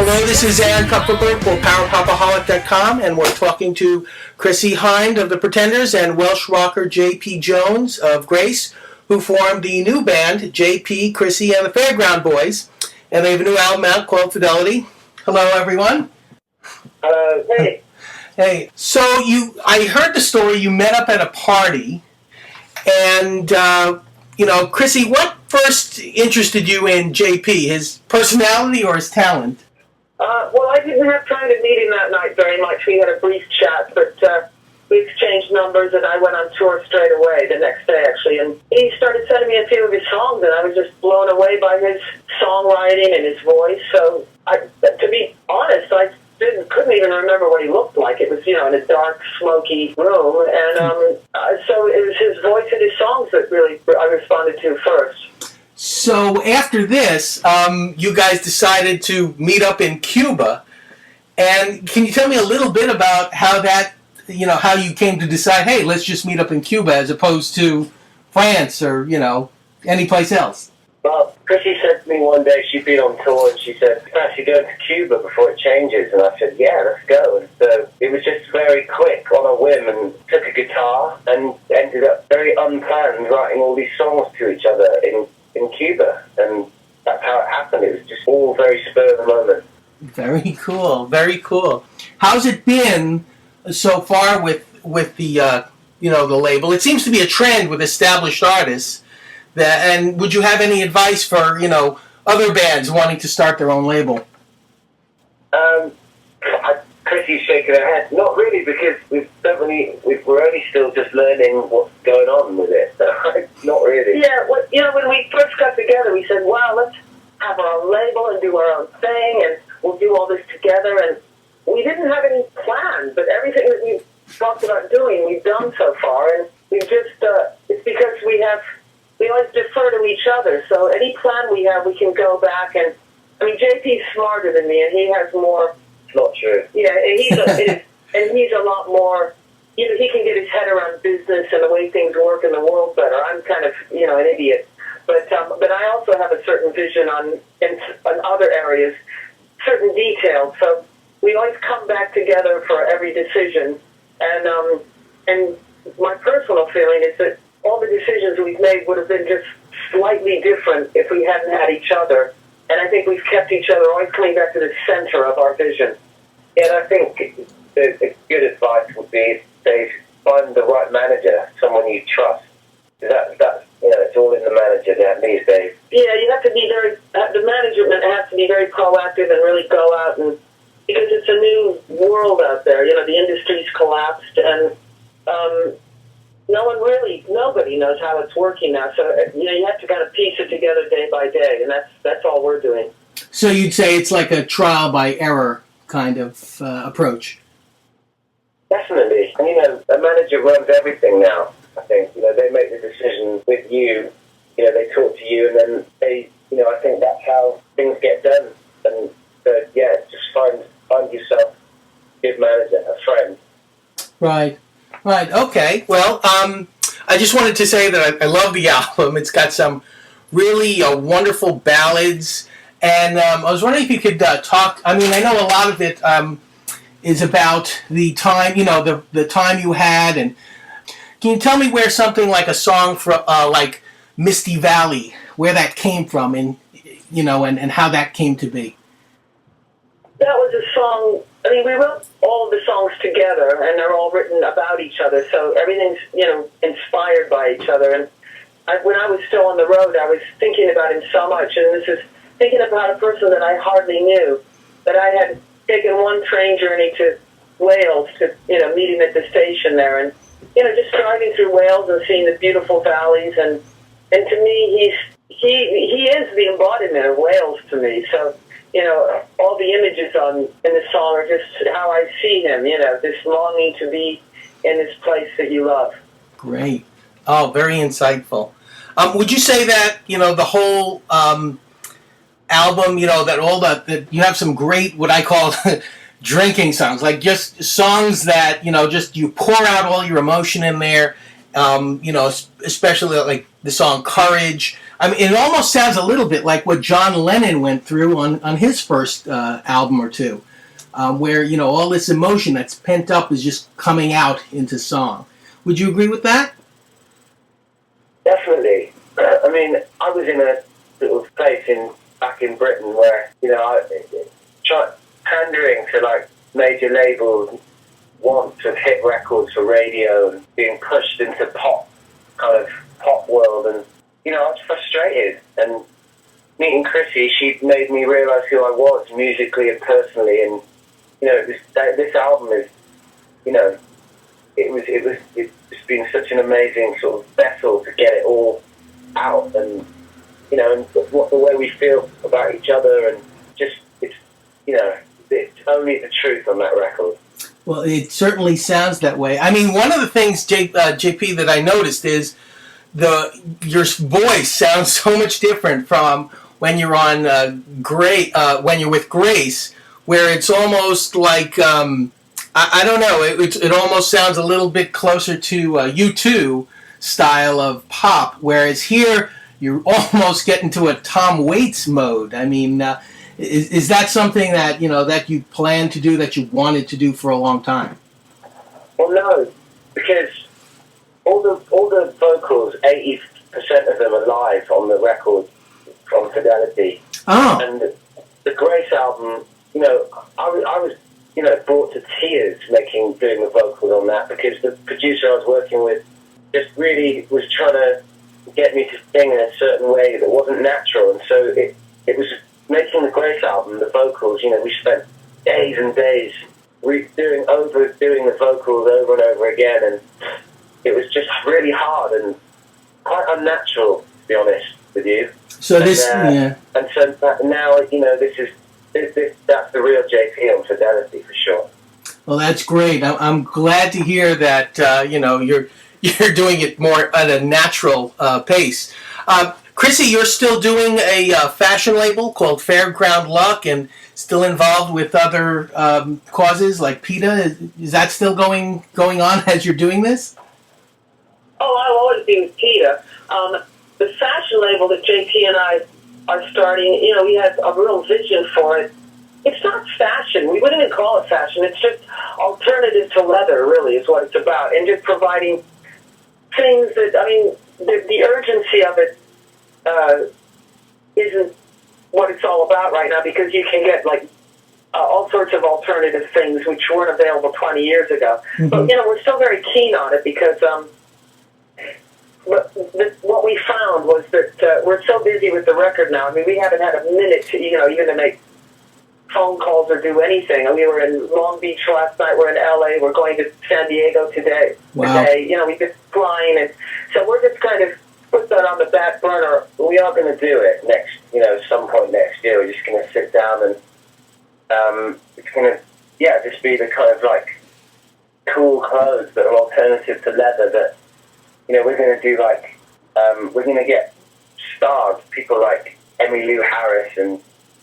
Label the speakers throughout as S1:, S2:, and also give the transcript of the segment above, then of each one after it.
S1: Hello, this is Aaron Kupferberg for PowerPopaholic.com, and we're talking to Chrissie Hynde of the Pretenders and Welsh rocker J.P. Jones of Grace, who formed the new band J.P., Chrissie, and the Fairground Boys, and they have a new album out called Fidelity. Hello, everyone.
S2: Hello. Hey.
S1: Hey. So I heard the story. You met up at a party, and Chrissie, what first interested you in J.P.? His personality or his talent?
S2: Well, I didn't have time to meet him that night very much. We had a brief chat, but we exchanged numbers, and I went on tour straight away the next day, actually. And he started sending me a few of his songs, and I was just blown away by his songwriting and his voice. So, to be honest, I couldn't even remember what he looked like. It was, in a dark, smoky room, and so it was his voice and his songs that really I responded to first.
S1: So after this, you guys decided to meet up in Cuba, and can you tell me a little bit about how that, how you came to decide, hey, let's just meet up in Cuba as opposed to France or, any place else?
S3: Well, Chrissie said to me one day, she'd been on tour, and she said, "Perhaps you're going to Cuba before it changes." And I said, "Yeah, let's go." And so it was just very quick, on a whim, and took a guitar and ended up very unplanned writing all these songs to each other in Cuba. And that's how it happened. It was just all very spur of the moment.
S1: Very cool, very cool. How's it been so far with the, the label? It seems to be a trend with established artists. And would you have any advice for, other bands wanting to start their own label?
S3: Chrissie's shaking her head. Not really, because we're only still just learning what's going on with it. Not really.
S2: Yeah, when we first got together, we said, wow, let's have our own label and do our own thing, and we'll do all this together. And we didn't have any plans, but everything that we've talked about doing, we've done so far. And we've just, it's because we always defer to each other. So any plan we have, we can go back and, JP's smarter than me, and he has more.
S3: Not true.
S2: Yeah, and he's a lot more. He can get his head around business and the way things work in the world better. I'm kind of, an idiot, but I also have a certain vision on other areas, certain details. So we always come back together for every decision, and my personal feeling is that all the decisions we've made would have been just slightly different if we hadn't had each other. And I think we've kept each other always coming back to the center of our vision.
S3: Yeah, and I think the good advice would be to find the right manager, someone you trust. That's it's all in the manager these days.
S2: Yeah, you have to be the management has to be very proactive and really go out, and because it's a new world out there. The industry's collapsed, and nobody knows how it's working now. So you have to kind of piece it together day by day, and that's all we're doing.
S1: So you'd say it's like a trial by error kind of approach.
S3: Definitely. And, a manager runs everything now, I think. They make the decision with you. They talk to you, and then they, I think that's how things get done. And just find yourself a good manager, a friend.
S1: Right. Okay. Well, I just wanted to say that I love the album. It's got some really wonderful ballads. And I was wondering if you could talk. I know a lot of it is about the time, the time you had. And can you tell me where something like a song from like Misty Valley, where that came from, and and how that came to be?
S2: That was a song. We wrote all of the songs together, and they're all written about each other. So everything's inspired by each other. And when I was still on the road, I was thinking about him so much, and this is thinking about a person that I hardly knew, that I had taken one train journey to Wales to, meet him at the station there, and, just driving through Wales and seeing the beautiful valleys, and to me, he is the embodiment of Wales to me. So, all the images in the song are just how I see him, this longing to be in this place that you love.
S1: Great. Oh, very insightful. Would you say that, the whole album, that you have some great, what I call drinking songs, like just songs that, just you pour out all your emotion in there, especially like the song Courage. I mean, it almost sounds a little bit like what John Lennon went through on his first album or two, where, you know, all this emotion that's pent up is just coming out into song. Would you agree with that?
S3: Definitely. I mean, I was in a little place back in Britain where, you know, pandering to like major labels, want of hit records for radio and being pushed into pop world, and you know, I was frustrated. And meeting Chrissie, she made me realise who I was musically and personally. And you know, this album is, you know, it's been such an amazing sort of vessel to get it all out, and you know, and what the way we feel about each other, and just it's, you know, it's only the truth on that record.
S1: Well, it certainly sounds that way. I mean, one of the things, JP, that I noticed is your voice sounds so much different from when you're on when you're with Grace, where it's almost like I don't know, it almost sounds a little bit closer to U2 style of pop, whereas here you're almost getting to a Tom Waits mode. I mean, is that something that, you know, that you plan to do, that you wanted to do for a long time?
S3: Well, no, because all the vocals, 80% of them are live on the record from Fidelity.
S1: Oh.
S3: And the Grace album, you know, I was, you know, brought to tears doing the vocals on that, because the producer I was working with just really was trying to get me to sing in a certain way that wasn't natural. And so it was making the Grace album, the vocals, you know, we spent days and days doing the vocals over and over again, and it was just really hard and quite unnatural, to be honest with you.
S1: So
S3: and,
S1: yeah.
S3: And so now, you know, that's the real JP on Fidelity for sure.
S1: Well, that's great. I'm glad to hear that. You know, you're doing it more at a natural pace. Chrissie, you're still doing a fashion label called Fairground Luck, and still involved with other causes like PETA. Is that still going on as you're doing this?
S2: Oh, I'll always be with PETA. The fashion label that JP and I are starting, you know, we have a real vision for it. It's not fashion. We wouldn't even call it fashion. It's just alternative to leather, really, is what it's about. And just providing things that, I mean, the urgency of it isn't what it's all about right now, because you can get, like, all sorts of alternative things which weren't available 20 years ago. Mm-hmm. But, you know, we're still very keen on it because what we found was that we're so busy with the record now. I mean, we haven't had a minute to, you know, even to make phone calls or do anything. We were in Long Beach last night. We're in LA. We're going to San Diego today.
S1: Wow.
S2: You know, we've been flying, and so we're just kind of put that on the back burner. We are going to do it next, you know, some point next year. We're just going to sit down and it's going to, yeah, just be the kind of like cool clothes that are alternative to leather that, you know, we're going to do like, we're going to get stars, people like Emmylou Harris and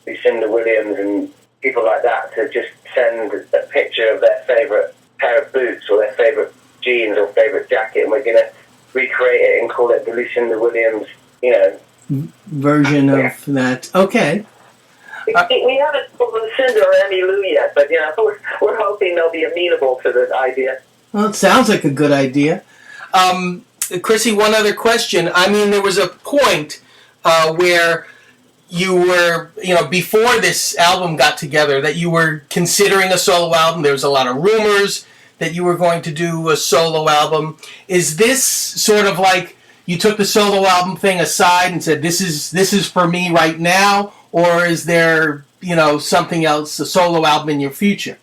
S2: Lucinda Williams and people like that to just send a picture of their favourite pair of boots or their favourite jeans or favourite jacket, and we're going to recreate it and call it the Lucinda Williams, you know,
S1: version of that. Okay.
S2: We haven't pulled Lucinda or Emmylou yet, but, you know, we're hoping they'll be amenable to this idea.
S1: Well, it sounds like a good idea. Chrissie, one other question. I mean, there was a point where you were, you know, before this album got together, that you were considering a solo album. There was a lot of rumors that you were going to do a solo album. Is this sort of like you took the solo album thing aside and said, this is for me right now, or is there, you know, something else, a solo album in your future?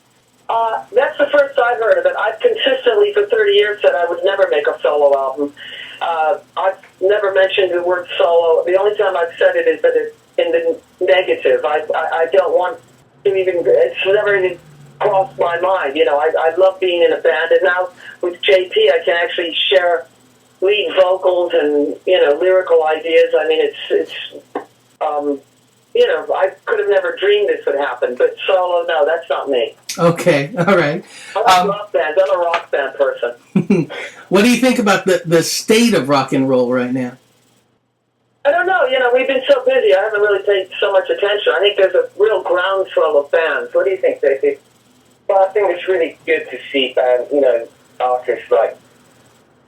S2: That's the first I've heard of it. I've consistently for 30 years said I would never make a solo album. I've never mentioned the word solo. The only time I've said it is that it's in the negative. I don't want to even, it's never even crossed my mind. You know, I love being in a band, and now with JP I can actually share lead vocals and, you know, lyrical ideas. I mean, it's you know, I could have never dreamed this would happen, but solo, no, that's not me.
S1: Okay, all right.
S2: I like rock bands. I'm a rock band person.
S1: What do you think about the state of rock and roll right now?
S2: I don't know. We've been so busy. I haven't really paid so much attention. I think there's a real groundswell of bands. What do you think, Stacey?
S3: Well, I think it's really good to see bands, artists like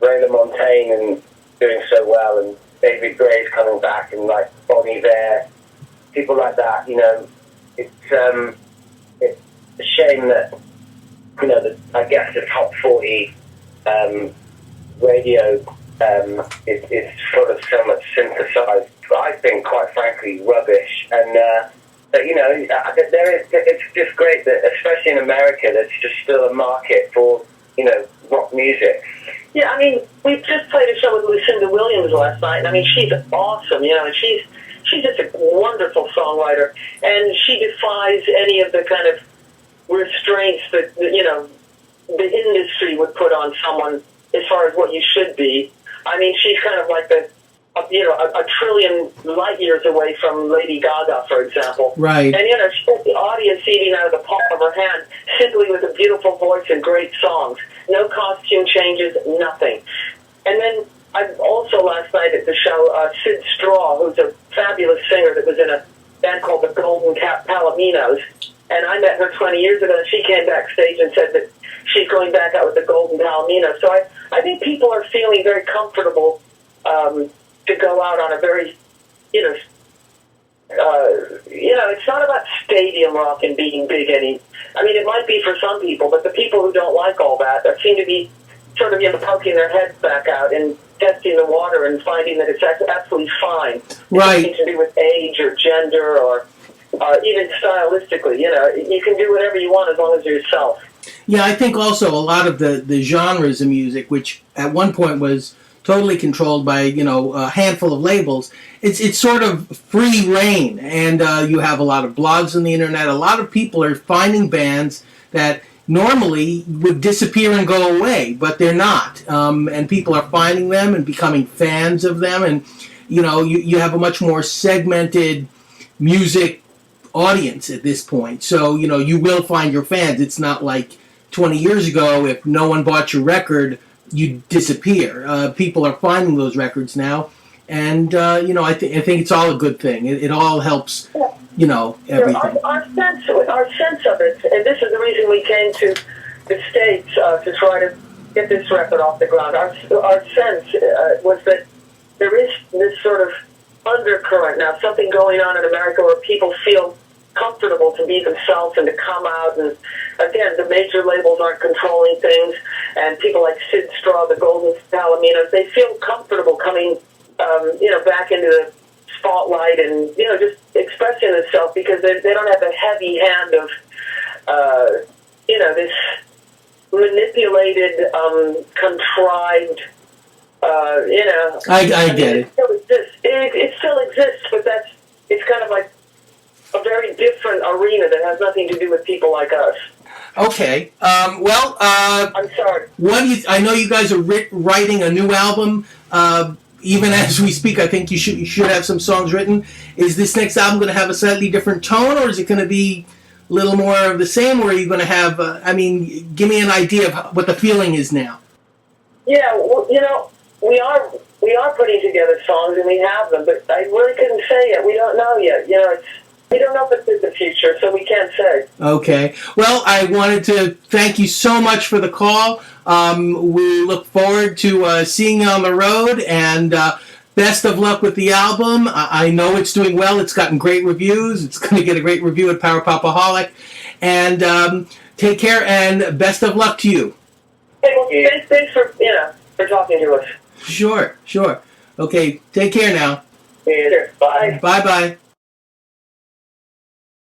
S3: Ray LaMontagne and doing so well, and David Gray's coming back, and like Bon Iver, people like that. It's a shame that I guess the top 40 radio is sort of so much synthesized. I think, quite frankly, rubbish. And but it's just great that, especially in America, there's just still a market for rock music.
S2: Yeah, I mean, we just played a show with Lucinda Williams last night, and I mean, she's awesome, and she's just a wonderful songwriter, and she defies any of the kind of restraints that the industry would put on someone as far as what you should be. I mean, she's kind of like a trillion light years away from Lady Gaga, for example.
S1: Right.
S2: And she put the audience eating out of the palm of her hand, simply with a beautiful voice and great songs. No costume changes, nothing. And then I also last night at the show, Sid Straw, who's a fabulous singer that was in a band called the Golden Palominos, and I met her 20 years ago, and she came backstage and said that she's going back out with the Golden Palominos. So I think people are feeling very comfortable to go out on a very, it's not about stadium rock and being big I mean, it might be for some people, but the people who don't like all that seem to be sort of poking their heads back out and testing the water and finding that it's absolutely fine.
S1: Right.
S2: It's nothing to do with age or gender or even stylistically. You can do whatever you want as long as you're yourself.
S1: Yeah, I think also a lot of the genres of music, which at one point was totally controlled by a handful of labels, it's sort of free reign, and you have a lot of blogs on the internet. A lot of people are finding bands that normally would disappear and go away, but they're not, and people are finding them and becoming fans of them, and you have a much more segmented music audience at this point. So you will find your fans. It's not like 20 years ago, if no one bought your record, you disappear. People are finding those records now, and I think it's all a good thing. It all helps, everything.
S2: Our sense of it, and this is the reason we came to the States to try to get this record off the ground. Our sense was that there is this sort of undercurrent now, something going on in America where people feel comfortable to be themselves and to come out, and again, the major labels aren't controlling things, and people like Sid Straw, the Golden Palominos, they feel comfortable coming back into the spotlight and just expressing themselves, because they don't have the heavy hand of this manipulated, contrived
S1: I get it.
S2: It still exists, but it's kind of like a very different arena that has nothing to do with people like us.
S1: Okay. I'm
S2: sorry.
S1: I know you guys are writing a new album. Even as we speak, I think you should have some songs written. Is this next album going to have a slightly different tone, or is it going to be a little more of the same? Or are you going to have? Give me an idea of what the feeling is now.
S2: Yeah, well, we are putting together songs, and we have them, but I really couldn't say yet. We don't know yet. We don't know if it's in the future, so we can't say.
S1: Okay. Well, I wanted to thank you so much for the call. We look forward to seeing you on the road, and best of luck with the album. I know it's doing well. It's gotten great reviews. It's going to get a great review at Popaholic. And take care, and best of luck to you.
S2: Hey, well, thanks for talking to us.
S1: Sure. Okay, take care now.
S2: Sure. Bye.
S1: Bye-bye.